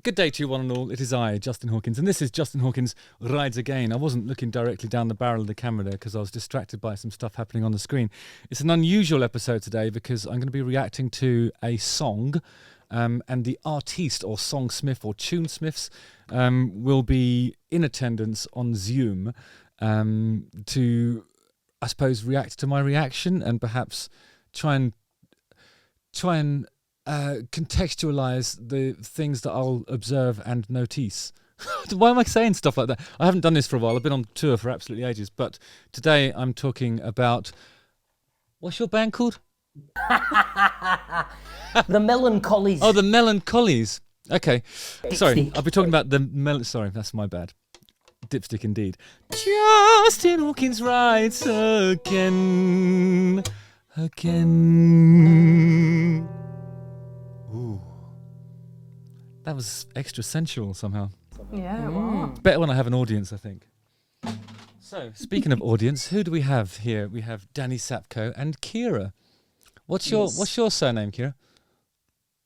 Good day to you one and all. It is I, Justin Hawkins, and this is Justin Hawkins Rides Again. I wasn't looking directly down the barrel of the camera there because I was distracted by some stuff happening on the screen. It's an unusual episode today because I'm going to be reacting to a song, and the artiste or songsmith or tunesmiths will be in attendance on Zoom to, I suppose, react to my reaction and perhaps try and contextualize the things that I'll observe and notice. Why am I saying stuff like that? I haven't done this for a while. I've been on tour for absolutely ages. But today I'm talking about... What's your band called? The Mellon-Collies. Oh, the Mellon-Collies. Okay. Sorry, I'll be talking about the Sorry, that's my bad. Dipstick indeed. Justin Hawkins Rides Again. Ooh. That was extra sensual somehow. Yeah, wow. Better when I have an audience, I think. So, speaking of audience, who do we have here? We have Danny, Sapko, and Keira. What's your surname, Keira?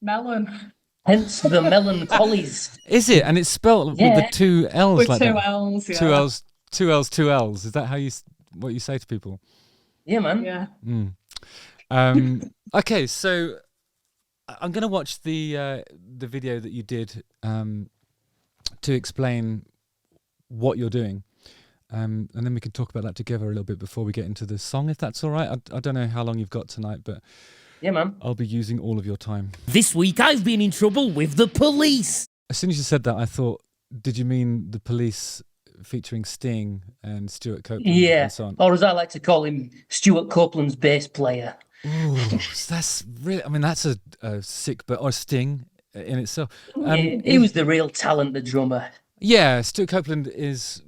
Mellon. Hence the Mellon-Collies. Is it? And it's spelled with the two L's With like two that? L's, yeah. Two L's. Is that how what you say to people? Yeah, man. Yeah. Okay, so I'm going to watch the video that you did to explain what you're doing, and then we can talk about that together a little bit before we get into the song, if that's all right. I don't know how long you've got tonight, but yeah, man. I'll be using all of your time. This week I've been in trouble with the police. As soon as you said that, I thought, did you mean the police featuring Sting and Stuart Copeland? Yeah, and so on? or as I like to call him, Stuart Copeland's bass player. Ooh, that's really, I mean, that's a sick, or Sting in itself. He was the real talent, the drummer. Yeah, Stuart Copeland is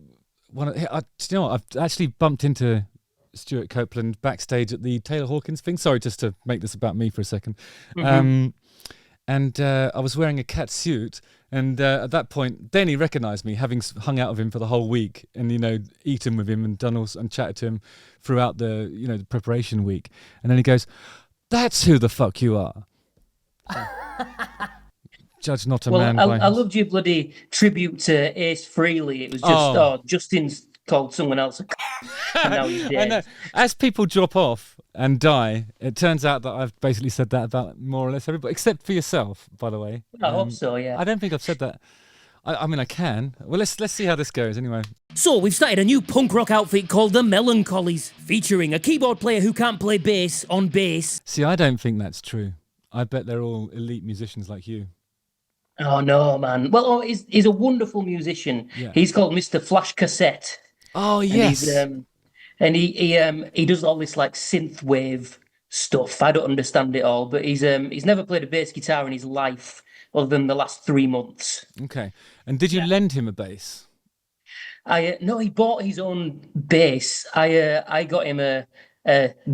one of, do you know what, I've actually bumped into Stuart Copeland backstage at the Taylor Hawkins thing. Sorry, just to make this about me for a second. And I was wearing a cat suit, and at that point, Danny recognised me, having hung out with him for the whole week, and eaten with him and and chatted to him throughout the the preparation week. And then he goes, "That's who the fuck you are." Judge not a man. I loved your bloody tribute to Ace Frehley. It was just Justin's called someone else and now he's dead. I know. As people drop off and die, it turns out that I've basically said that about more or less everybody, except for yourself, by the way. I hope so, yeah. I don't think I've said that. I mean, I can. Well, let's see how this goes anyway. So we've started a new punk rock outfit called the Mellon-Collies, featuring a keyboard player who can't play bass on bass. See, I don't think that's true. I bet they're all elite musicians like you. Oh, no, man. Well, he's a wonderful musician. Yeah. He's called Mr. Flash Cassette. Oh, yes. And he does all this like synth wave stuff. I don't understand it all, but he's never played a bass guitar in his life other than the last 3 months. Okay. And did you lend him a bass? No, he bought his own bass. I got him a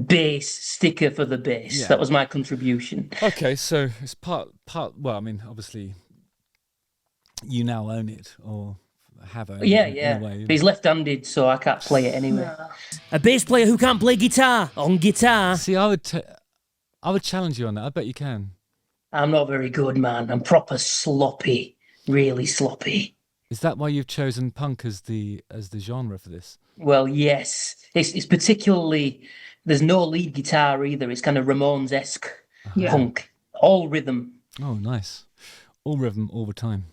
bass sticker for the bass. Yeah. That was my contribution. Okay, so it's part. Well, I mean, obviously, you now own it, or have owned it. In a way. He's left-handed, so I can't play it anyway. A bass player who can't play guitar on guitar. See, I would challenge you on that. I bet you can. I'm not very good, man. I'm proper sloppy, really sloppy. Is that why you've chosen punk as the genre for this? Well, yes. It's particularly, there's no lead guitar either. It's kind of Ramones-esque punk. All rhythm. Oh, nice. All rhythm all the time.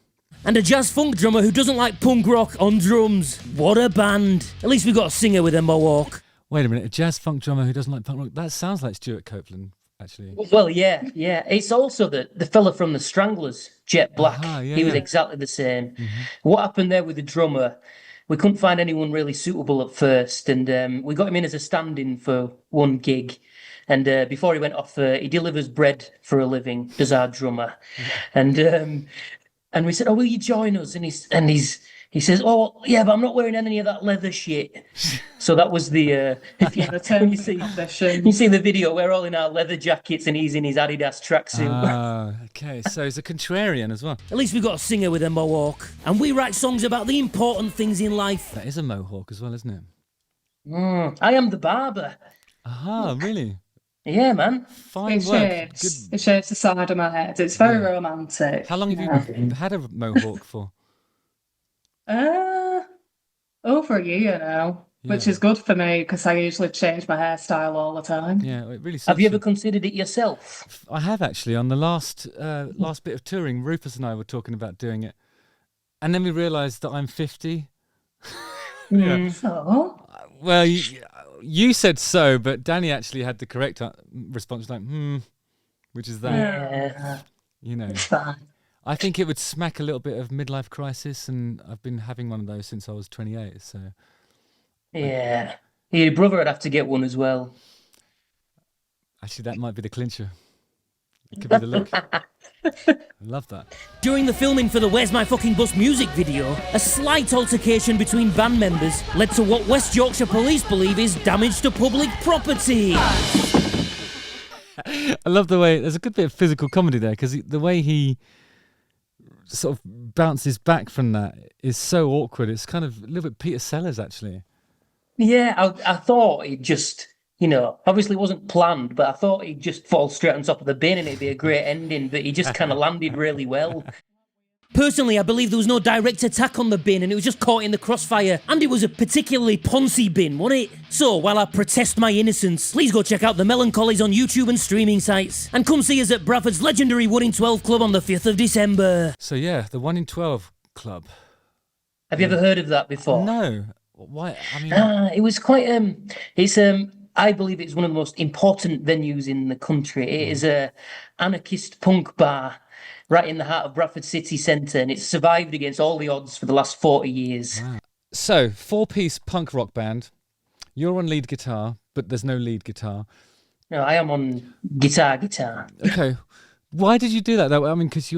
And a jazz funk drummer who doesn't like punk rock on drums. What a band. At least we've got a singer with a mohawk. Wait a minute, a jazz funk drummer who doesn't like punk rock? That sounds like Stuart Copeland, actually. Well, yeah. It's also the fella from the Stranglers, Jet Black. He was exactly the same. Mm-hmm. What happened there with the drummer, we couldn't find anyone really suitable at first, and we got him in as a stand-in for one gig. And before he went off, he delivers bread for a living, does our drummer. And we said, "Oh, will you join us?" And he says, "Oh, yeah, but I'm not wearing any of that leather shit." So that was the term you see the video. We're all in our leather jackets, and he's in his Adidas tracksuit. Okay. So he's a contrarian as well. At least we've got a singer with a mohawk, and we write songs about the important things in life. That is a mohawk as well, isn't it? I am the barber. Aha, really? Yeah, man. Fine work. It shapes the side of my head. It's very romantic. How long have you had a mohawk for? Over a year now, which is good for me because I usually change my hairstyle all the time. Yeah, it really suits Have you ever considered it yourself? I have actually. On the last bit of touring, Rufus and I were talking about doing it. And then we realised that I'm 50. Oh. Well, you said so, but Danny actually had the correct response, like, which is that. Yeah. You know. It's fine. I think it would smack a little bit of midlife crisis, and I've been having one of those since I was 28, so... Yeah. Your brother would have to get one as well. Actually, that might be the clincher. It could be the look. I love that. During the filming for the Where's My Fucking Bus music video, a slight altercation between band members led to what West Yorkshire police believe is damage to public property. I love the way... There's a good bit of physical comedy there, because the way he sort of bounces back from that is so awkward. It's kind of a little bit Peter Sellers, actually. Yeah, I thought he'd just, obviously it wasn't planned, but I thought he'd just fall straight on top of the bin and it'd be a great ending, but he just kind of landed really well. Personally, I believe there was no direct attack on the bin and it was just caught in the crossfire. And it was a particularly poncy bin, wasn't it? So, while I protest my innocence, please go check out the Mellon-Collies on YouTube and streaming sites. And come see us at Bradford's legendary 1 in 12 club on the 5th of December. So yeah, the 1 in 12 club. Have you ever heard of that before? No. Why? I mean... it was quite, I believe it's one of the most important venues in the country. It is a anarchist punk bar right in the heart of Bradford city centre, and it's survived against all the odds for the last 40 years. Wow. So, 4-piece punk rock band. You're on lead guitar, but there's no lead guitar. No, I am on guitar. Okay. Why did you do that? I mean, because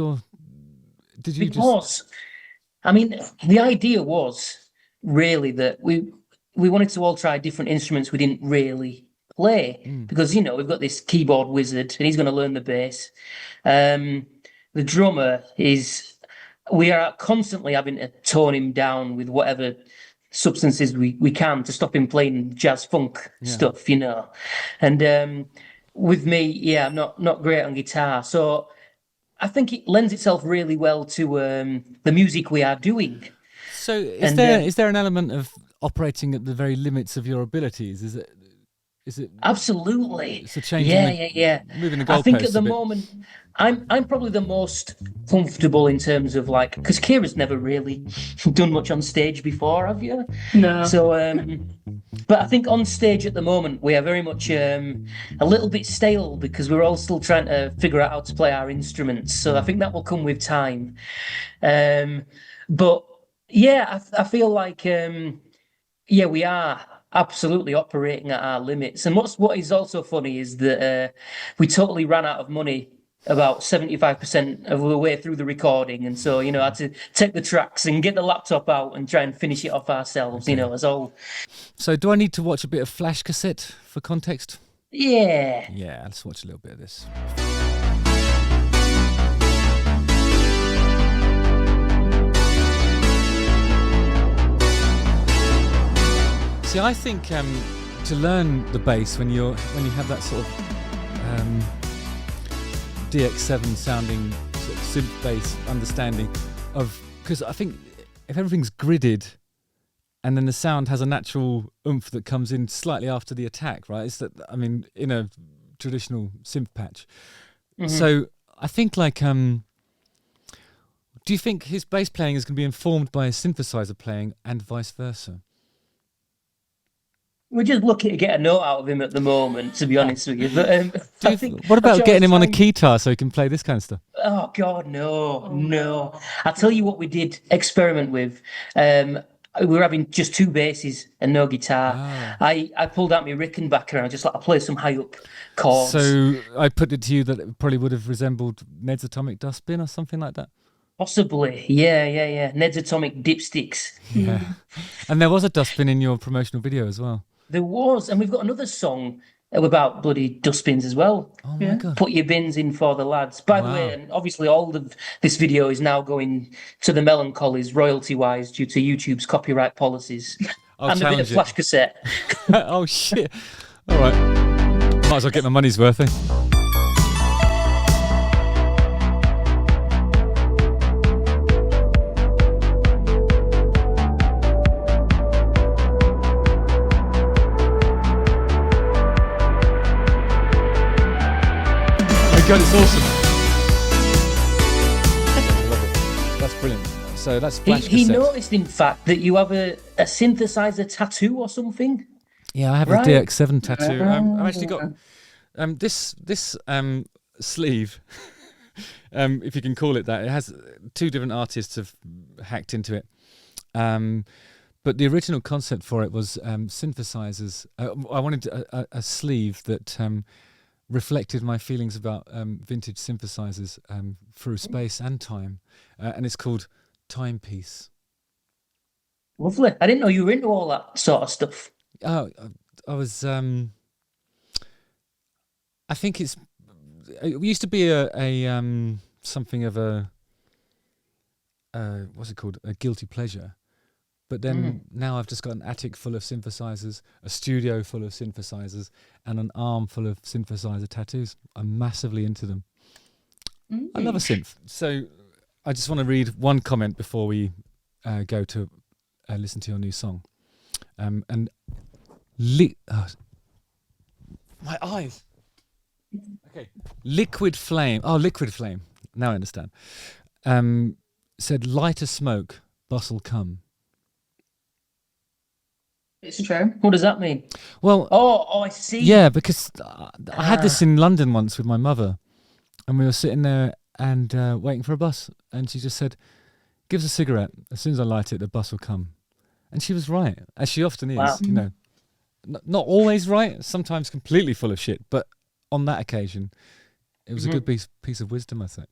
the idea was really that we wanted to all try different instruments we didn't really play, because, we've got this keyboard wizard, and he's going to learn the bass. The drummer we are constantly having to tone him down with whatever substances we can to stop him playing jazz funk stuff, And with me, I'm not great on guitar. So I think it lends itself really well to the music we are doing. So is there an element of operating at the very limits of your abilities? Is it absolutely? It's a change. Moving the goalposts. I think at the moment I'm probably the most comfortable in terms of because Keira's never really done much on stage before, have you? No. So but I think on stage at the moment we are very much a little bit stale because we're all still trying to figure out how to play our instruments. So I think that will come with time. But yeah, I feel like we are absolutely operating at our limits. And what is also funny is that we totally ran out of money about 75% of the way through the recording, and so I had to take the tracks and get the laptop out and try and finish it off ourselves. As all. So do I need to watch a bit of Flash cassette for context? Yeah, let's watch a little bit of this. See, I think to learn the bass when you have that sort of DX7 sounding sort of synth bass understanding of, because I think if everything's gridded and then the sound has a natural oomph that comes in slightly after the attack, right? It's that, in a traditional synth patch. Mm-hmm. So I think do you think his bass playing is going to be informed by his synthesizer playing and vice versa? We're just lucky to get a note out of him at the moment, to be honest with you. But what about getting him on a keytar so he can play this kind of stuff? Oh God, no. I'll tell you what we did experiment with. We were having just 2 basses and no guitar. I pulled out my Rickenbacker and I just play some high up chords. So I put it to you that it probably would have resembled Ned's Atomic Dustbin or something like that. Possibly, yeah. Ned's Atomic Dipsticks. Yeah, and there was a dustbin in your promotional video as well. There was, and we've got another song about bloody dustbins as well. Oh my God. Put your bins in for the lads. By the way, and obviously all of this video is now going to the Mellon-Collies royalty-wise due to YouTube's copyright policies. I'll and a bit of Flash cassette. Oh shit! All right. Might as well get my money's worth, eh? Oh God, it's awesome. I love it. That's brilliant. So that's flash He cassette. noticed, in fact, that you have a synthesizer tattoo or something. Yeah, I have Right. a DX7 tattoo. I've actually got this sleeve, if you can call it that. It has 2 different artists have hacked into it. But the original concept for it was synthesizers. I wanted a sleeve that reflected my feelings about vintage synthesizers through space and time. And it's called Timepiece. Lovely. I didn't know you were into all that sort of stuff. Oh, I was. I think it used to be a something of a what's it called? A guilty pleasure. But then now I've just got an attic full of synthesizers, a studio full of synthesizers, and an arm full of synthesizer tattoos. I'm massively into them. I love a synth. So I just want to read one comment before we go to listen to your new song. My eyes. Okay. Liquid Flame. Oh, Liquid Flame. Now I understand. Said, light a smoke, bustle come. It's true. What does that mean? Well, Oh, I see. yeah, because I had this in London once with my mother, and we were sitting there and waiting for a bus, and she just said, give us a cigarette. As soon as I light it, the bus will come. And she was right, as she often is. Wow. You know, not always right, sometimes completely full of shit, but on that occasion, it was a good piece of wisdom, I think.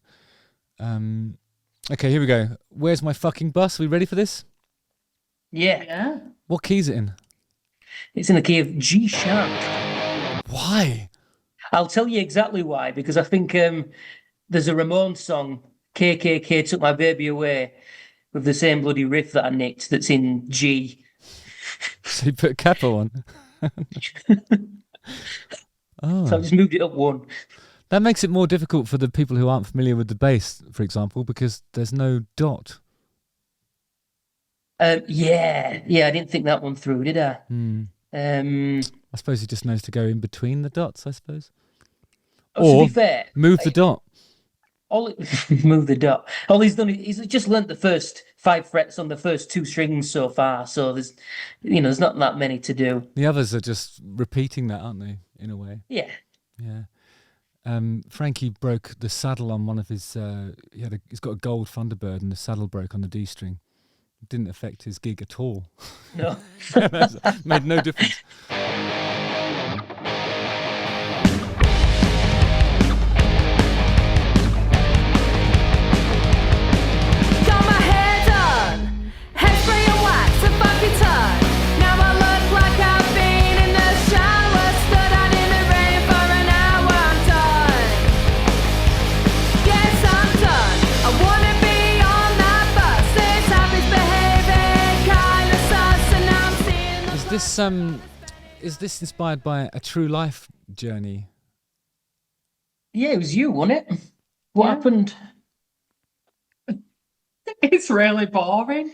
Okay, here we go. Where's my fucking bus? Are we ready for this? Yeah. Yeah. What key is it in? It's in the key of G sharp. Why? I'll tell you exactly why, because I think there's a Ramones song, KKK Took My Baby Away, with the same bloody riff that I nicked that's in G. So you put a capo on. So I've just moved it up one. That makes it more difficult for the people who aren't familiar with the bass, for example, because there's no dot. Yeah, I didn't think that one through, did I? I suppose he just knows to go in between the dots, I suppose. To be fair, move the dot. Move the dot. All he's done, he's just learnt the first 5 frets on the first 2 strings so far. So there's not that many to do. The others are just repeating that, aren't they? In a way. Yeah. Yeah. Frankie broke the saddle on one of his. He's got a gold Thunderbird, and the saddle broke on the D string. It didn't affect his gig at all. No. Made no difference. Got my hair done, hairspray and wax, a funky turn. Now I look like I've been in the shower, stood out in the rain for an hour. I'm done. Yes, I'm done. I wanna be on that bus. This habit's behaving kind of sus, and I'm seeing the Is this inspired by a true life journey? Yeah, it was you, wasn't it? What happened? It's really boring.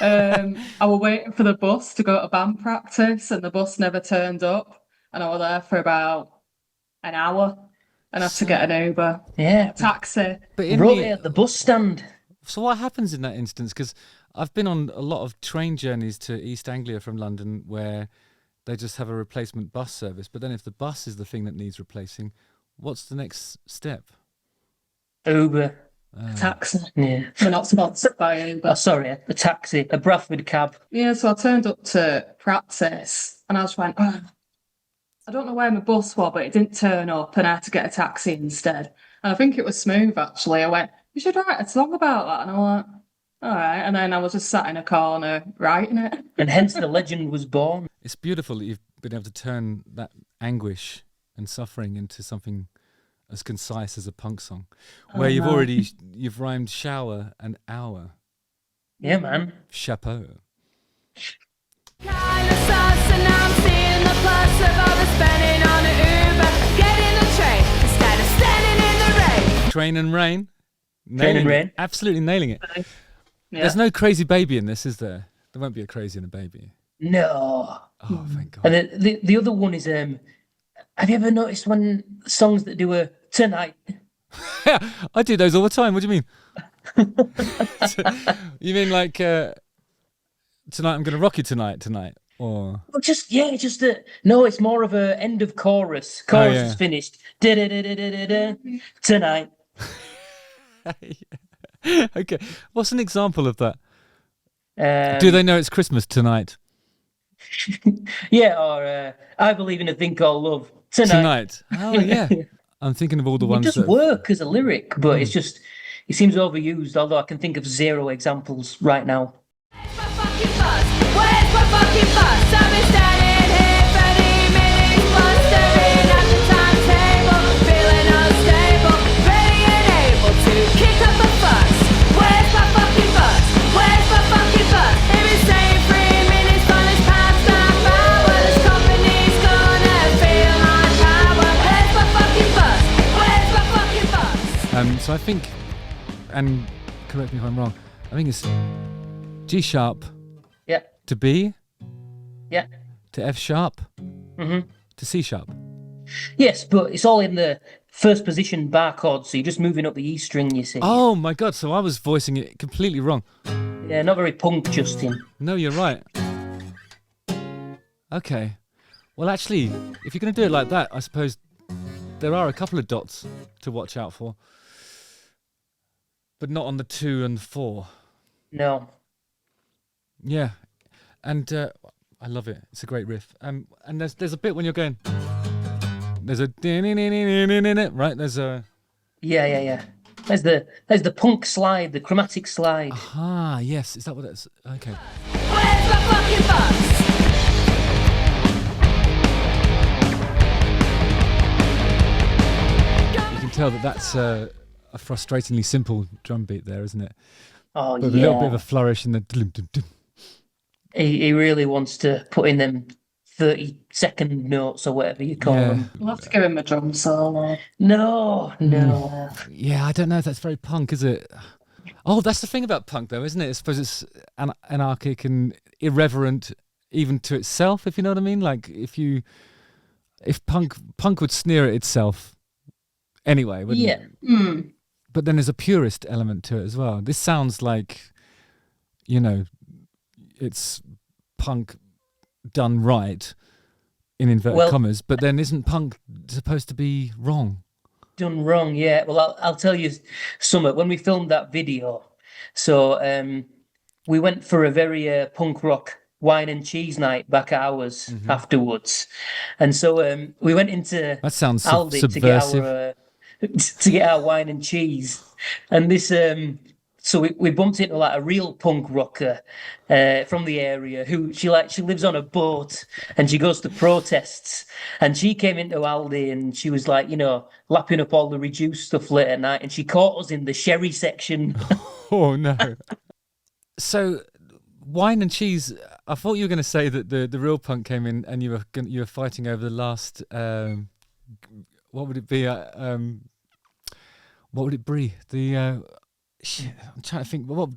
I was waiting for the bus to go to band practice, and the bus never turned up. And I was there for about an hour, and I had to get an Uber, Yeah. taxi. But Wrote it at the bus stand. So what happens in that instance? Because I've been on a lot of train journeys to East Anglia from London where they just have a replacement bus service. But then if the bus is the thing that needs replacing, what's the next step? Uber. Taxi. Yeah. We're not sponsored by Uber. Oh, sorry, a taxi, a Bradford cab. Yeah, so I turned up to practice, and I was like, I don't know where my bus was, but it didn't turn up, and I had to get a taxi instead. And I think it was smooth, actually. I went, you should write a song about that. And I went, all right. And then I was just sat in a corner writing it. And hence the legend was born. It's beautiful that you've been able to turn that anguish and suffering into something as concise as a punk song, where you've rhymed shower and hour. Yeah, man. Chapeau. kind of sus, and I'm seeing the plus of all the spending on an Uber. Train and Rain. Train and Nailing it. Rain. Absolutely nailing it. Yeah. There's no crazy baby in this, is there? There won't be a crazy and a baby. No. Oh, thank God. And the other one is have you ever noticed when songs that do a tonight? Yeah, I do those all the time. What do you mean? You mean like tonight I'm going to rock you tonight, or Well, just no, it's more of a end of chorus. Chorus is finished. Da-da-da-da-da-da, tonight. Okay. What's an example of that? Um, Do they know it's Christmas tonight? Yeah, or I believe in a thing called love tonight. Oh yeah. I'm thinking of all the It ones does that work as a lyric, but it seems overused. Although I can think of 0 examples right now. Where's my fucking bus? Where's my fucking bus? I've been standing here 30 minutes plus staring at the timetable, feeling unstable, ready and able to kick up a fuss. Where's my fucking bus? Where's my fucking bus? They've been saying 3 minutes on this past half hour. This company's gonna feel my power. Where's my fucking bus? Where's my fucking bus? So I think, and correct me if I'm wrong, I think it's G sharp Yeah, to B yeah. to F sharp Mm-hmm. to C sharp. Yes, but it's all in the first position bar chord, so you're just moving up the E string, you see. Oh my God, so I was voicing it completely wrong. Yeah, not very punk, Justin. No, you're right. Okay. Well, actually, if you're going to do it like that, I suppose there are a couple of dots to watch out for. But not on the 2 and 4. No. Yeah. And I love it. It's a great riff. And there's a bit when you're going... There's a... Right? There's a... Yeah. There's the punk slide, the chromatic slide. Ah, yes. Is that what that's... Okay. Where's my fucking bus? You can tell that that's a frustratingly simple drum beat there, isn't it? Oh, With a little bit of a flourish in the... dum, dum, dum. He really wants to put in them 30-second notes or whatever you call them. We'll have to give him a drum solo. No. Yeah, I don't know if that's very punk, is it? Oh, that's the thing about punk, though, isn't it? I suppose it's anarchic and irreverent, even to itself, if you know what I mean. Like if punk would sneer at itself anyway, wouldn't it? Mm. But then there's a purist element to it as well. This sounds like, it's punk done right, in inverted commas. But then isn't punk supposed to be wrong? Done wrong, yeah. Well, I'll tell you something. When we filmed that video, so we went for a very punk rock wine and cheese night back at ours afterwards, and so we went into That sounds Aldi subversive. to get our wine and cheese, and this so we bumped into like a real punk rocker from the area who she lives on a boat and she goes to protests, and she came into Aldi and she was like, lapping up all the reduced stuff late at night, and she caught us in the sherry section. Oh no. So wine and cheese, I thought you were going to say that the real punk came in and you were fighting over the last what would it be? What would it be? Shit, I'm trying to think. What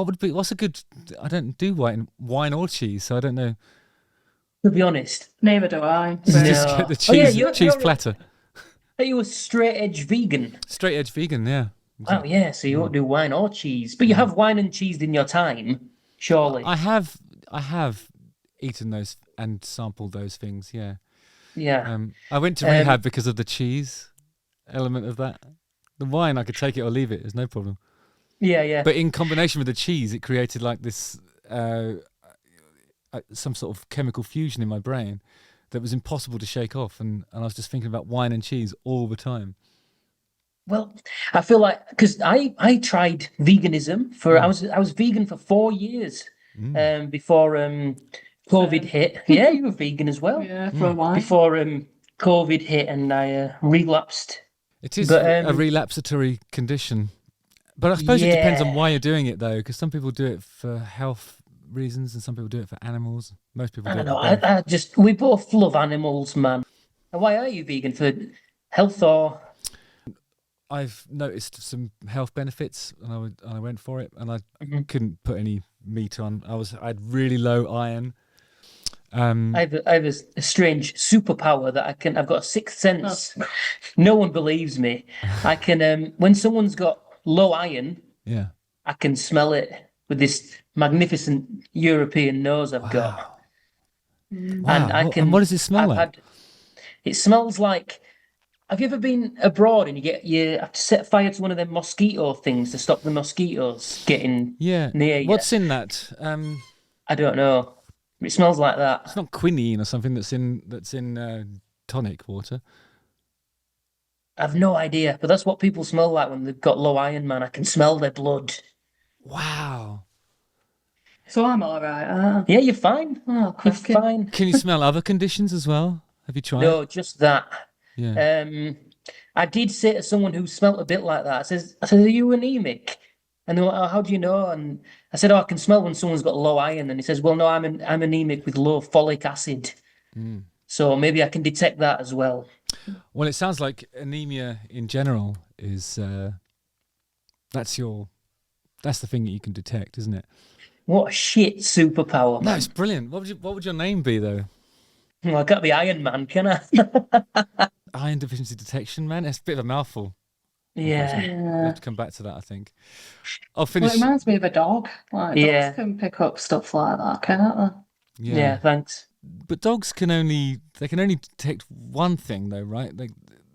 would be? What's a good? I don't do wine or cheese, so I don't know. To be honest, Neither do I. Just get the cheese, cheese platter. Are you a straight edge vegan? Straight edge vegan, yeah. Oh yeah, so you won't do wine or cheese, but you have wine and cheese in your time, surely. I have eaten those and sampled those things, yeah. Yeah. I went to rehab because of the cheese element of that. The wine, I could take it or leave it. There's no problem. Yeah. But in combination with the cheese, it created like this some sort of chemical fusion in my brain that was impossible to shake off, and I was just thinking about wine and cheese all the time. Well, I feel like because I tried veganism for I was vegan for 4 years before COVID hit. Yeah, you were vegan as well. Yeah, for a while. Before COVID hit and I relapsed. It is a relapsatory condition. But I suppose it depends on why you're doing it, though, because some people do it for health reasons and some people do it for animals. Most people do it for both. We both love animals, man. And why are you vegan? For health or? I've noticed some health benefits, and I went for it, and I couldn't put any meat on. I had really low iron. I have a strange superpower that I've got a sixth sense. Oh. No one believes me. I can when someone's got low iron, I can smell it with this magnificent European nose I've got. Wow. And what does it smell like? It smells like. Have you ever been abroad and you have to set fire to one of them mosquito things to stop the mosquitoes getting near you? What's in that? I don't know. It smells like that. It's not quinine or something that's in tonic water. I've no idea, but that's what people smell like when they've got low iron, man. I can smell their blood. Wow. So I'm all right. Yeah, you're fine. Oh, you're fine. Can you smell other conditions as well? Have you tried? No, just that. Yeah. I did say to someone who smelt a bit like that, I said, are you anemic? And they went, oh, how do you know? And I said, I can smell when someone's got low iron. And he says, well, no, I'm anemic with low folic acid. So maybe I can detect that as well. Well, it sounds like anemia in general is that's the thing that you can detect, isn't it? What a shit superpower. No, it's brilliant. What would your name be though? Well, I can't be Iron Man, can I? Iron deficiency detection, man. It's a bit of a mouthful. Yeah. We'll have to come back to that, I think. I'll finish. Well, it reminds me of a dog. Like, dogs can pick up stuff like that, can't they? Yeah, thanks. But dogs can only detect one thing, though, right? I don't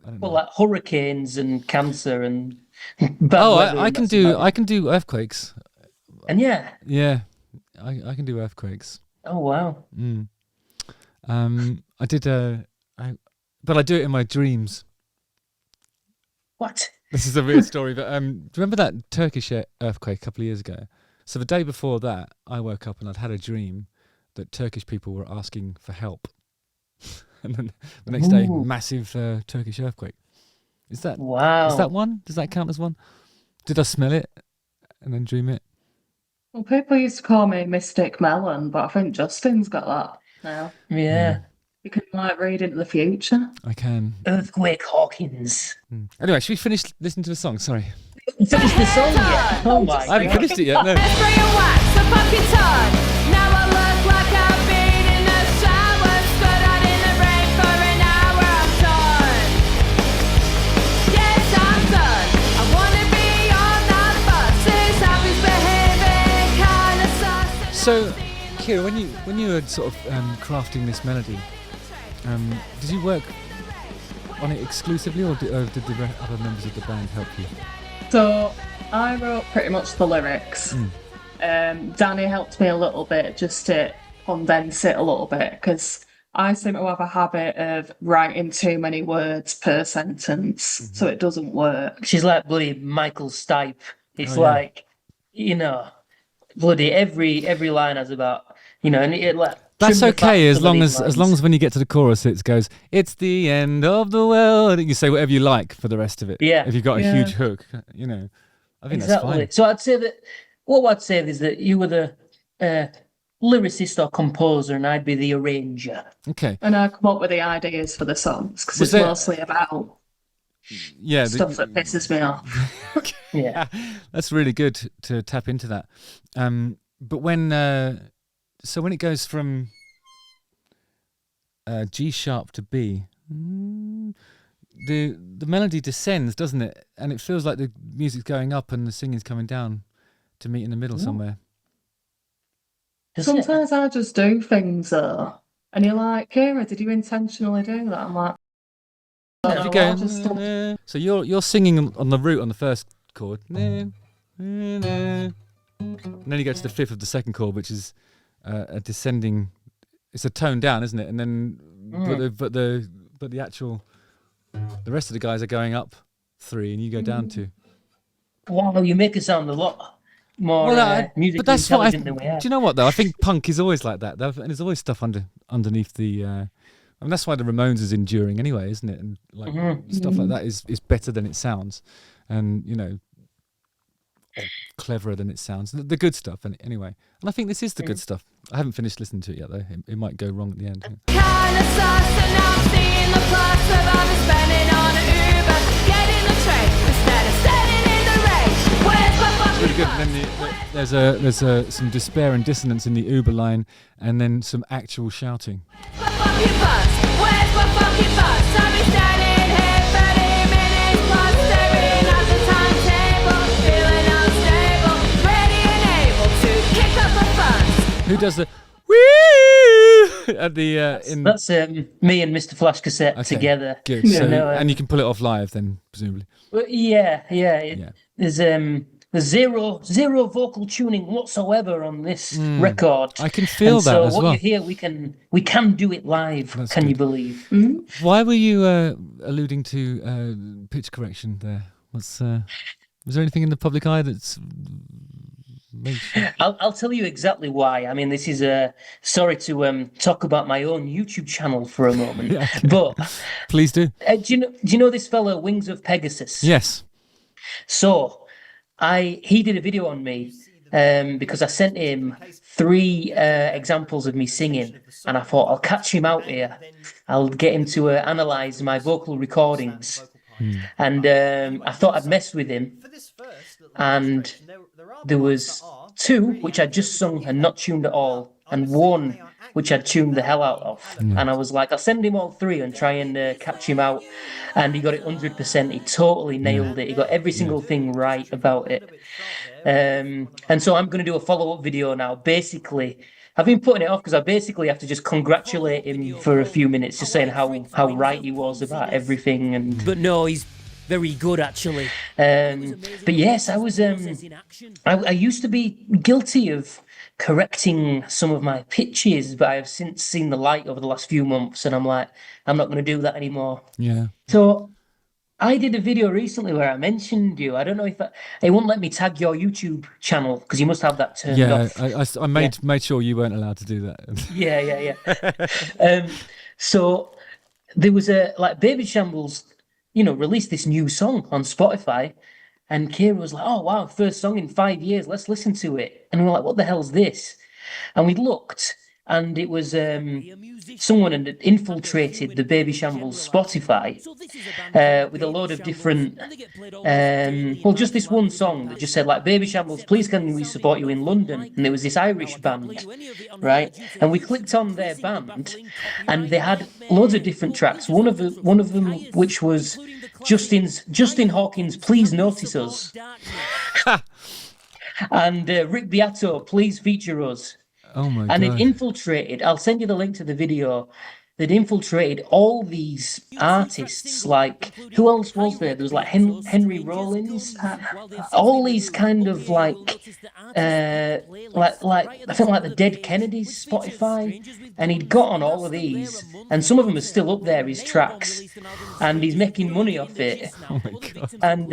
know. Well, like hurricanes and cancer and. I can do earthquakes. And I can do earthquakes. Oh wow. I did but I do it in my dreams. What? This is a weird story, but do you remember that Turkish earthquake a couple of years ago? So the day before that, I woke up and I'd had a dream that Turkish people were asking for help, and then the next day, massive Turkish earthquake. Is that one? Does that count as one? Did I smell it and then dream it? Well, people used to call me Mystic Mellon, but I think Justin's got that now. Yeah. You can read into the future. I can. Earthquake Hawkins. Anyway, should we finish listening to the song? Sorry. Finish the song yet? Oh my God. I haven't finished it yet, no. Now I look like I've been in the shower, stood out in the rain for an hour. I'm done. Yes, I'm done. I wanna be on that bus. It's always behaving kind of sus. So, Keira, when you were sort of crafting this melody, did you work on it exclusively, or did the other members of the band help you? So I wrote pretty much the lyrics. Danny helped me a little bit just to condense it a little bit, because I seem to have a habit of writing too many words per sentence, so it doesn't work. She's like bloody Michael Stipe. It's like, bloody every line has about, and it like. That's okay as long as when you get to the chorus it goes, it's the end of the world. You say whatever you like for the rest of it. Yeah. If you've got a huge hook, I think that's fine. So I'd say that what I'd say is that you were the lyricist or composer, and I'd be the arranger. Okay. And I come up with the ideas for the songs because it's mostly about stuff that pisses me off. Yeah, that's really good to tap into that. But when so when it goes from G sharp to B, the melody descends, doesn't it? And it feels like the music's going up and the singing's coming down to meet in the middle somewhere. Sometimes I just do things though, and you're like, Keira, did you intentionally do that? I'm like, so you're singing on the root on the first chord, and then you go to the fifth of the second chord, which is a descending. It's a tone down, isn't it? And then, but the rest of the guys are going up 3, and you go down 2. Wow, you make it sound a lot more musically but that's what intelligent than we are. Do you know what though? I think punk is always like that. And there's always stuff underneath the. That's why the Ramones is enduring anyway, isn't it? And stuff like that is better than it sounds, and cleverer than it sounds. The good stuff, anyway. And I think this is the good stuff. I haven't finished listening to it yet, though. It might go wrong at the end. Kinda sus, and I'm seeing the plus of I've been spending on Uber. Getting the train instead of standing in the rain. Where's my fucking Really good. And then there's some despair and dissonance in the Uber line, and then some actual shouting. my fucking bus? Where's my fucking bus? I've been standing here 30 minutes plus staring at the timetable, feeling unstable, ready and able to kick up a fuss. Who does the woo at the in? That's me and Mr. Flash Cassette Okay, together. Good. So, No, and you can pull it off live then, presumably. Well, yeah. There's zero vocal tuning whatsoever on this record. I can feel and that so as what well. you hear, we can do it live. That's can good. you believe? Why were you alluding to pitch correction there? Was there anything in the public eye that's? I'll tell you exactly why. I mean, this is sorry to talk about my own YouTube channel for a moment, Yeah. but Please do. do you know this fellow Wings of Pegasus? Yes. So he did a video on me because I sent him 3 examples of me singing, and I thought I'll catch him out here. I'll get him to analyze my vocal recordings, and I thought I'd mess with him. And there was 2 which I'd just sung and not tuned at all, and 1 which I'd tuned the hell out of. And I was like, I'll send him all 3 and try and catch him out. And he got it 100%. He totally nailed it. He got every single thing right about it. And so I'm going to do a follow-up video now. Basically, I've been putting it off because I basically have to just congratulate him for a few minutes, just saying how right he was about everything. And But no, he's very good, actually. but yes, I was. I used to be guilty of correcting some of my pitches, but I have since seen the light over the last few months, and I'm like, I'm not going to do that anymore. Yeah. So I did a video recently where I mentioned you. I don't know if it won't let me tag your YouTube channel because you must have that turned off. I made sure you weren't allowed to do that. Yeah. So there was Baby Shambles, released this new song on Spotify, and Keira was like, "Oh wow, first song in 5 years. Let's listen to it." And we were like, "What the hell's this?" And we looked, and it was someone had infiltrated the Baby Shambles Spotify with a load of different, just this one song that just said Baby Shambles, please can we support you in London? And there was this Irish band, right? And we clicked on their band, and they had loads of different tracks. One of them which was Justin Hawkins, Please Notice Us, and Rick Beato, Please Feature Us. Oh my And God. it infiltrated, I'll send you the link to the video, that infiltrated all these artists. Who else was there? There was Henry Rollins, all these kind of I think the Dead Kennedys Spotify, and he'd got on all of these, and some of them are still up there, his tracks, and he's making money off it. Oh my God. And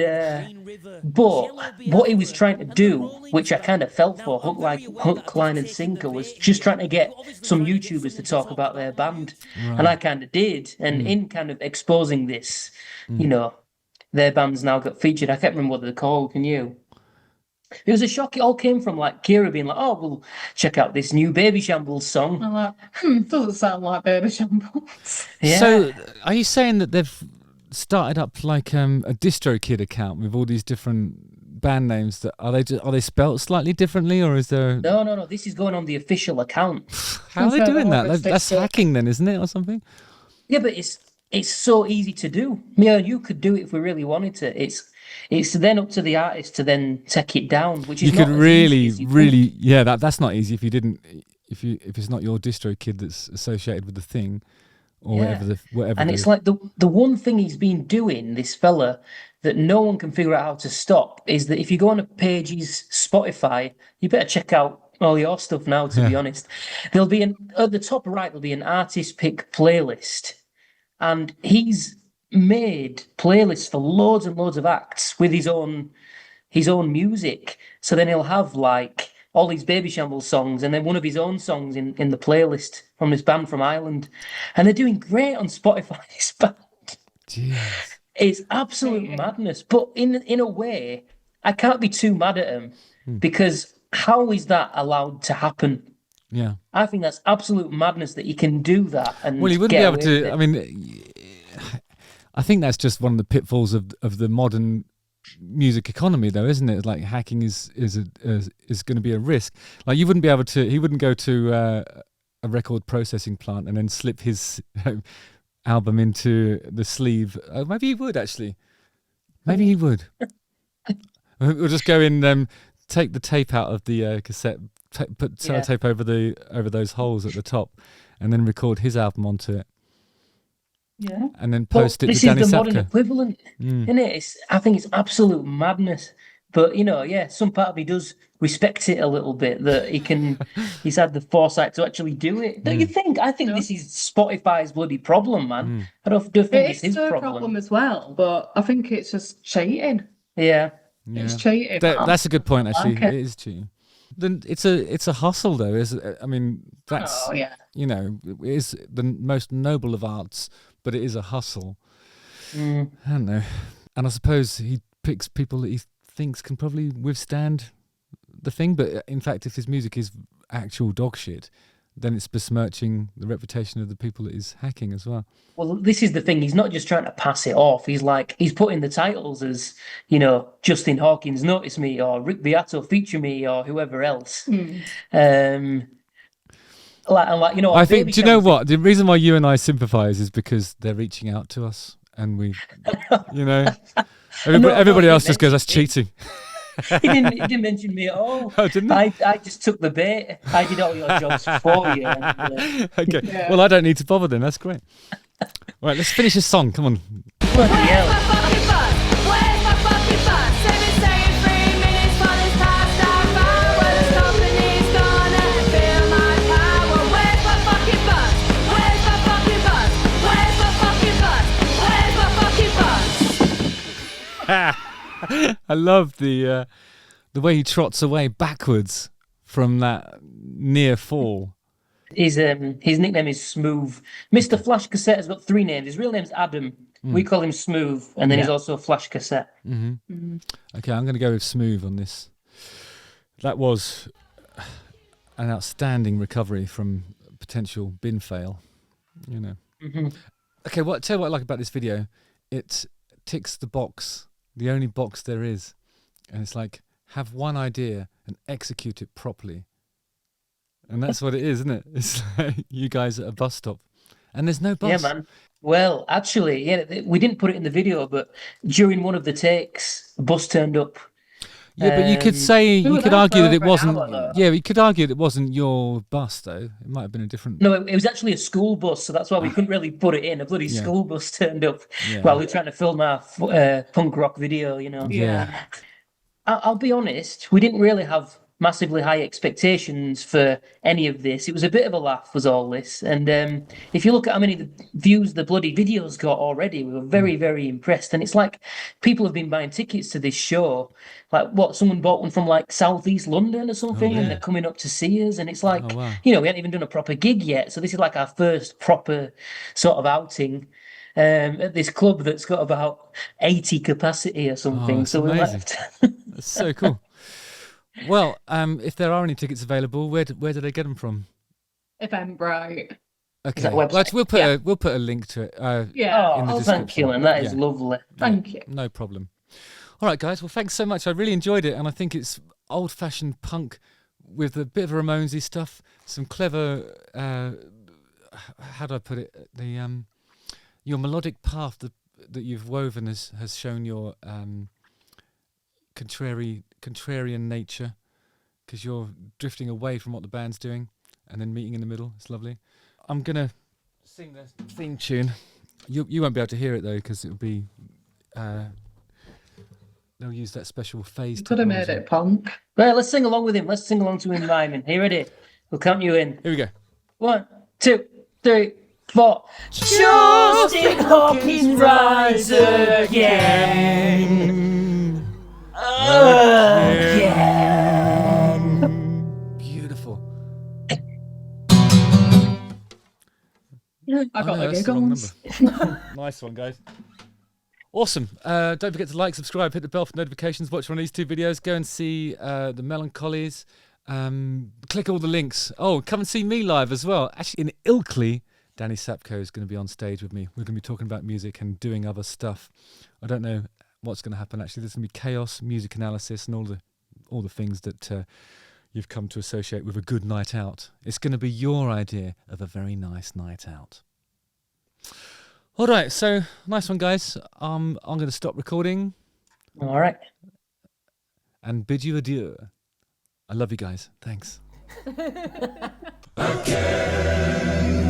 but what he was trying to do, which I kind of felt for, hook, line, and sinker, was just trying to get some YouTubers to talk about their band. Right. And I kind of did. And in kind of exposing this, their band's now got featured. I can't remember what they're called. Can you? It was a shock. It all came from Keira being like, "Oh, we'll check out this new Baby Shambles song." I'm like, doesn't sound like Baby Shambles. Yeah. So, are you saying that they've started up a DistroKid account with all these different band names? That are they spelt slightly differently, or is there? No. This is going on the official account. How are they doing that? That's hacking, then, isn't it, or something? Yeah, but it's so easy to do. You could do it if we really wanted to. It's then up to the artist to then take it down, which is you could not really, as easy as you really, think. yeah. That's not easy if it's not your DistroKid that's associated with the thing, or whatever. And it's like the one thing he's been doing, this fella, that no one can figure out how to stop, is that if you go on a page's Spotify, you better check out all your stuff now. To be honest, there'll be at the top right there'll be an artist pick playlist, and he's made playlists for loads and loads of acts with his own music. So then he'll have all these Baby Shambles songs, and then one of his own songs in the playlist from this band from Ireland, and they're doing great on Spotify. This band, Jeez. It's absolute madness. But in a way, I can't be too mad at him because how is that allowed to happen? Yeah, I think that's absolute madness that he can do that. And well, he wouldn't be able to. I mean, I think that's just one of the pitfalls of the modern music economy, though, isn't it? Like hacking is going to be a risk. Like you wouldn't be able to. He wouldn't go to a record processing plant and then slip his album into the sleeve. Maybe he would actually. Maybe he would. We'll just go in, take the tape out of the cassette, put sellotape over those holes at the top, and then record his album onto it. Yeah. And then post it to Danny This is the Sapko. modern equivalent, isn't it? I think it's absolute madness. But, some part of me does respect it a little bit that he's had the foresight to actually do it. Don't you think? I think this is Spotify's bloody problem, man. I don't think it's his problem as well, but I think it's just cheating. Yeah. It's cheating. That's a good point, actually. Okay. It is cheating. Then it's a hustle, though. I mean, that's it is the most noble of arts, but it is a hustle. I don't know. And I suppose he picks people that he thinks can probably withstand the thing, but in fact, if his music is actual dog shit, then it's besmirching the reputation of the people that he's hacking as well. Well, this is the thing. He's not just trying to pass it off. He's putting the titles as, Justin Hawkins Notice Me, or Rick Beato Feature Me, or whoever else. I think, do you know what? The reason why you and I sympathise is because they're reaching out to us, and we, everybody else just goes, that's cheating. He didn't mention me at all. Oh, didn't he? I just took the bait. I did all your jobs for you. And, okay. Yeah. Well, I don't need to bother then. That's great. Right, let's finish this song. Come on. Bloody hell. Where's my fucking bus? 7 minutes for this past hour. Well, this company's gonna feel my power. Where's my fucking bus? Where's my fucking bus? Where's my fucking bus? Where's my fucking bus? I love the way he trots away backwards from that near fall. His nickname is Smooth. Mr. Flash Cassette has got 3 names. His real name's Adam. We call him Smooth, and then he's also Flash Cassette. Okay, I'm going to go with Smooth on this. That was an outstanding recovery from potential bin fail. Okay, tell you what I like about this video. It ticks the box. The only box there is. And it's like, have one idea and execute it properly. And that's what it is, isn't it? It's like you guys at a bus stop. And there's no bus. Yeah, man. Well, actually, we didn't put it in the video, but during one of the takes, a bus turned up. Yeah, but you could say, you could argue that it wasn't. Yeah, you could argue that it wasn't your bus, though. It might have been a different. No, it was actually a school bus, so that's why we couldn't really put it in. A bloody school bus turned up while we were trying to film our punk rock video, Yeah. I'll be honest, we didn't really have massively high expectations for any of this. It was a bit of a laugh, was all this. And if you look at how many views the bloody videos got already, we were very, very impressed. And it's like people have been buying tickets to this show. Like, someone bought one from like Southeast London or something, and they're coming up to see us. And it's like, we hadn't even done a proper gig yet. So this is like our first proper sort of outing at this club that's got about 80 capacity or something. So we left. That's so cool. Well, if there are any tickets available, where do they get them from? Eventbrite. Okay, we'll put a link to it. In the description. Thank you, and that is lovely. Thank you. No problem. All right, guys. Well, thanks so much. I really enjoyed it, and I think it's old-fashioned punk with a bit of Ramonesy stuff, some clever. How do I put it? Your melodic path that you've woven has shown your contrarian nature, because you're drifting away from what the band's doing and then meeting in the middle. It's lovely. I'm gonna sing the theme tune. You won't be able to hear it though, because it'll be they'll use that special phase. You could have made it punk. Right, let's sing along with him. Let's sing along to him rhyming. Here it is. We'll count you in. Here we go. 1, 2, 3, 4. Justin Hawkins Rides Again. Beautiful. I got the that's the wrong giggles. number. Nice one, guys. Awesome. Don't forget to like, subscribe, hit the bell for notifications. Watch one of these 2 videos. Go and see the Mellon-Collies. Click all the links. Oh, come and see me live as well. Actually, in Ilkley, Danny Sapko is going to be on stage with me. We're going to be talking about music and doing other stuff. I don't know what's going to happen. Actually, there's going to be chaos, music analysis, and all the things that you've come to associate with a good night out. It's going to be your idea of a very nice night out. All right, so nice one, guys. I'm going to stop recording. All right. And bid you adieu. I love you guys. Thanks. Again.